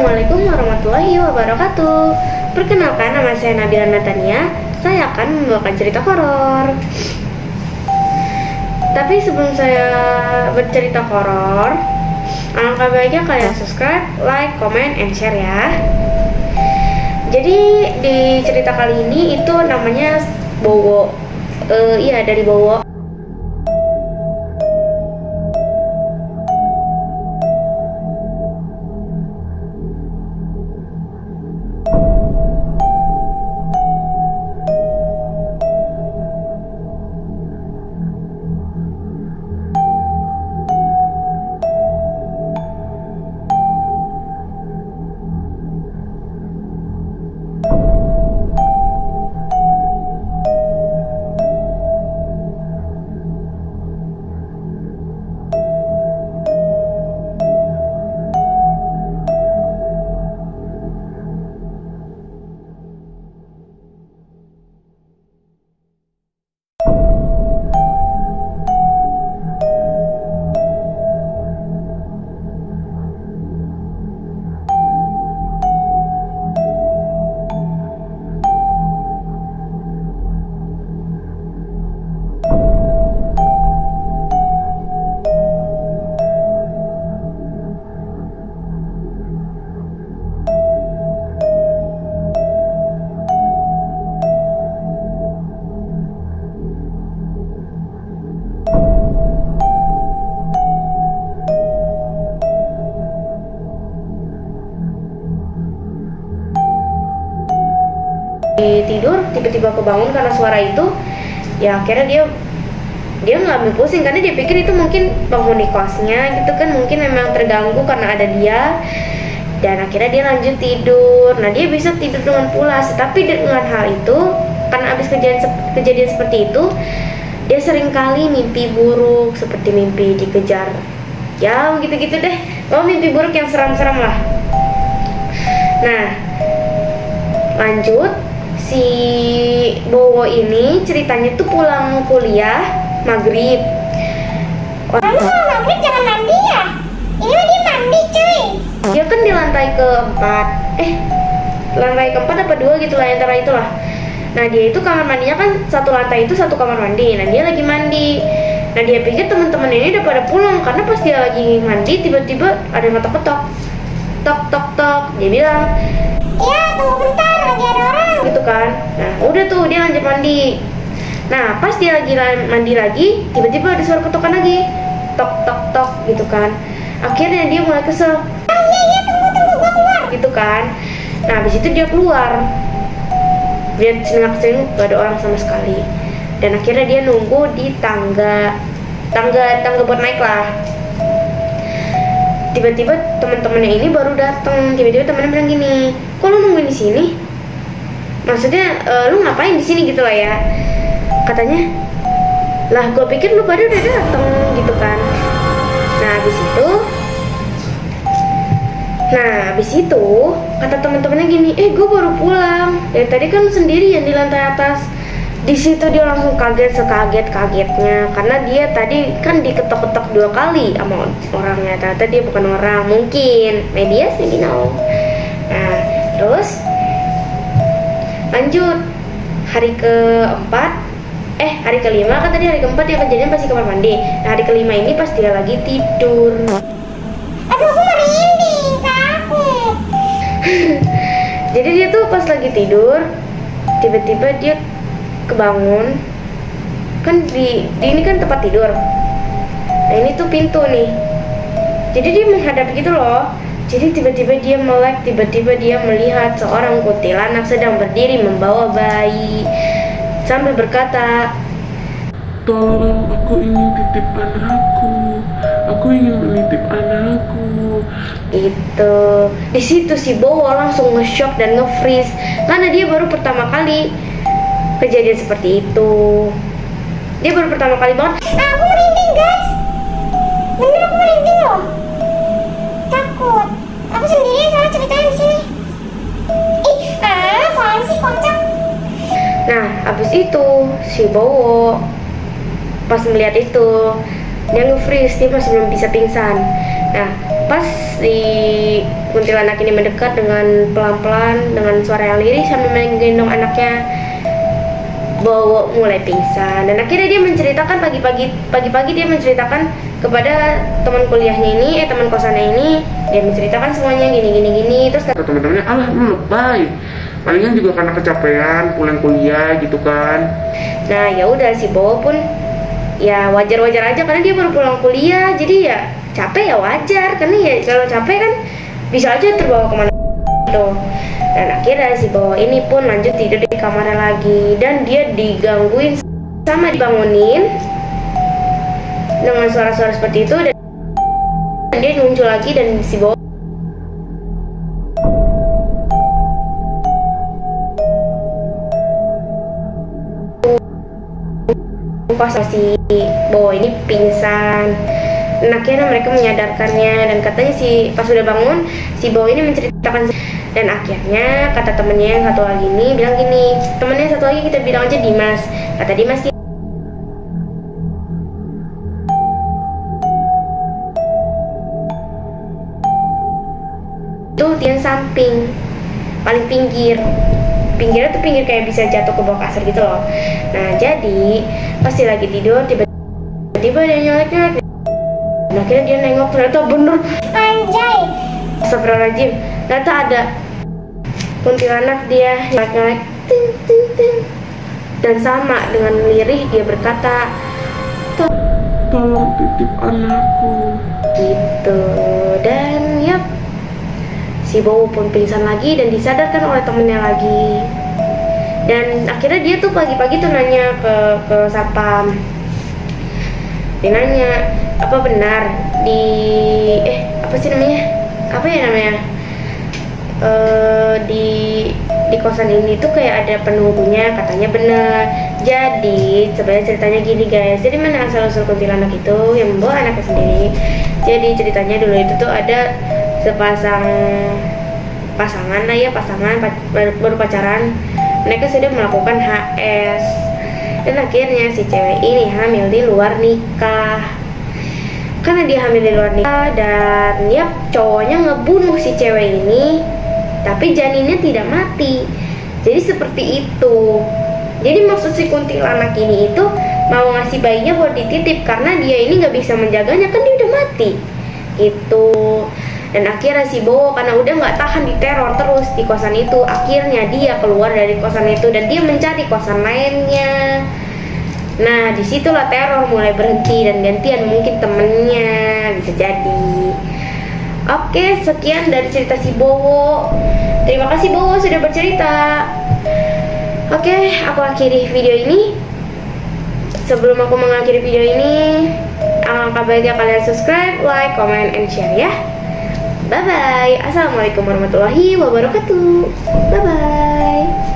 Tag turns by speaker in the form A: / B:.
A: Assalamualaikum warahmatullahi wabarakatuh. Perkenalkan, nama saya Nabila Natania. Saya akan membawakan cerita horor. Tapi sebelum saya bercerita horor, alangkah baiknya kalian subscribe, like, comment, and share ya. Jadi di cerita kali ini itu namanya Bowo. Iya, dari Bowo. Tidur tiba-tiba kebangun karena suara itu. Ya akhirnya dia nggak ambil pusing karena dia pikir itu mungkin penghuni kosnya gitu kan, mungkin memang terganggu karena ada dia. Dan akhirnya dia lanjut tidur. Nah, dia bisa tidur dengan pulas. Tapi dengan hal itu, karena abis kejadian seperti itu, dia sering kali mimpi buruk, seperti mimpi dikejar, ya gitu-gitu deh. Mimpi buruk yang seram-seram lah. Nah, lanjut. Si Bowo ini ceritanya tuh pulang kuliah maghrib.
B: Kamu sama maghrib jangan mandi ya? Ini mah dia mandi cuy.
A: Dia kan di lantai keempat. Lantai keempat apa dua gitu lah, antara itulah. Nah, dia itu kamar mandinya kan satu lantai itu satu kamar mandi. Nah, dia lagi mandi. Nah, dia pikir teman-teman ini udah pada pulang karena pas dia lagi mandi tiba-tiba ada yang ngetok-ketok. Tok tok tok. Dia bilang,
B: "Ya, tunggu bentar, lagi ada orang."
A: gitu kan. Nah, udah tuh dia lanjut mandi. Nah, pas dia lagi mandi lagi, tiba-tiba ada suara ketokan lagi. Tok tok tok gitu kan. Akhirnya dia mulai kesel.
B: Iya, tunggu gua keluar.
A: Gitu kan. Nah, habis itu dia keluar. Dia senang-senang gak ada orang sama sekali. Dan akhirnya dia nunggu di tangga buat naik lah. Tiba-tiba teman-temannya ini baru datang. Tiba-tiba temannya bilang gini, "Kok lu nungguin di sini? Maksudnya lu ngapain di sini gitu lah ya?" Katanya, "Lah, gue pikir lu pada udah dateng gitu kan." Nah, habis itu kata teman-temannya gini, "Gue baru pulang. Dari tadi kan sendirian di lantai atas." Di situ dia langsung kaget sekaget-kagetnya karena dia tadi kan diketok-ketok 2 kali sama orangnya. Ternyata dia bukan orang, mungkin maybe yes, maybe no. Nah, terus lanjut hari keempat, hari kelima kan tadi, hari keempat dia kejadian pasti kamar mandi. Nah, hari kelima ini pas dia lagi tidur.
B: Aduh, aku merinding, takut.
A: Jadi dia tuh pas lagi tidur, tiba-tiba dia kebangun. Kan di ini kan tempat tidur. Nah, ini tuh pintu nih. Jadi dia menghadap gitu loh. Jadi tiba-tiba dia melek, tiba-tiba dia melihat seorang kuntilanak sedang berdiri membawa bayi sambil berkata,
C: "Tolong, aku ingin titip anakku. Aku ingin menitip anakku."
A: Gitu. Di situ si Bowo langsung nge-shock dan nge-freeze karena dia baru pertama kali kejadian seperti itu. Dia baru pertama kali banget.
B: Aku merinding guys. Bener, aku merinding loh. Takut. Aku sendirian soalnya ceritanya di sini. Apaan sih kocak?
A: Nah, habis itu si Bowo pas melihat itu dia nge-freeze, dia masih belum bisa pingsan. Nah, pas si kuntilanak ini mendekat dengan pelan-pelan, dengan suara yang lirih sambil menggendong anaknya, Bowo mulai pingsan. Dan akhirnya dia menceritakan pagi-pagi dia menceritakan kepada teman kuliahnya ini, teman kosannya ini, dia menceritakan semuanya gini. Terus
C: kata teman-temannya, alah lu lebay, palingan juga karena kecapean pulang kuliah gitu kan.
A: Nah ya udah, si Bowo pun ya wajar-wajar aja karena dia baru pulang kuliah, jadi ya capek ya wajar, karena ya kalau capek kan bisa aja terbawa kemana tuh. Dan akhirnya si Bowo ini pun lanjut tidur di kamarnya lagi, dan dia digangguin sama dibangunin dengan suara-suara seperti itu, dan dia muncul lagi. Dan si Bowo pas si Bowo ini pingsan. Dan akhirnya mereka menyadarkannya, dan katanya pas udah bangun si Bowo ini menceritakan. Dan akhirnya kata temennya yang satu lagi ini bilang gini, temennya yang satu lagi kita bilang aja Dimas. Kata Dimas itu tiang samping paling pinggirnya tuh pinggir kayak bisa jatuh ke bawah kasur gitu loh. Nah jadi pasti lagi tidur tiba-tiba dia nyolek. Nah akhirnya dia nengok, ternyata bener,
B: Anjay.
A: astagfirullahaladzim, ternyata ada kuntilanak. Dia nyolek ting. Dan sama dengan lirih dia berkata,
C: tolong titip anakku
A: gitu. Dan yap, si Bowo pun pingsan lagi dan disadarkan oleh temennya lagi. Dan akhirnya dia tuh pagi-pagi tuh nanya ke satpam. Dia nanya, apa benar apa sih namanya? Apa ya namanya? Di kosan ini tuh kayak ada penunggunya, katanya benar. Jadi sebenarnya ceritanya gini guys, jadi mana asal usul kuntilanak itu yang membawa anaknya sendiri. Jadi ceritanya dulu itu tuh ada pasangan baru pacaran, mereka sudah melakukan HS, dan akhirnya si cewek ini hamil di luar nikah. Karena dia hamil di luar nikah, dan ya cowoknya ngebunuh si cewek ini, tapi janinnya tidak mati. Jadi seperti itu. Jadi maksud si kuntilanak ini itu mau ngasih bayinya buat dititip karena dia ini nggak bisa menjaganya, kan dia udah mati gitu. Dan akhirnya si Bowo karena udah nggak tahan diteror terus di kosan itu, akhirnya dia keluar dari kosan itu dan dia mencari kosan lainnya. Nah disitulah teror mulai berhenti dan gantian mungkin temennya, bisa jadi. Oke, sekian dari cerita si Bowo. Terima kasih Bowo sudah bercerita. Oke, aku akhiri video ini. Sebelum aku mengakhiri video ini, alangkah baiknya kalian subscribe, like, comment, and share ya. Bye bye. Assalamualaikum warahmatullahi wabarakatuh. Bye bye.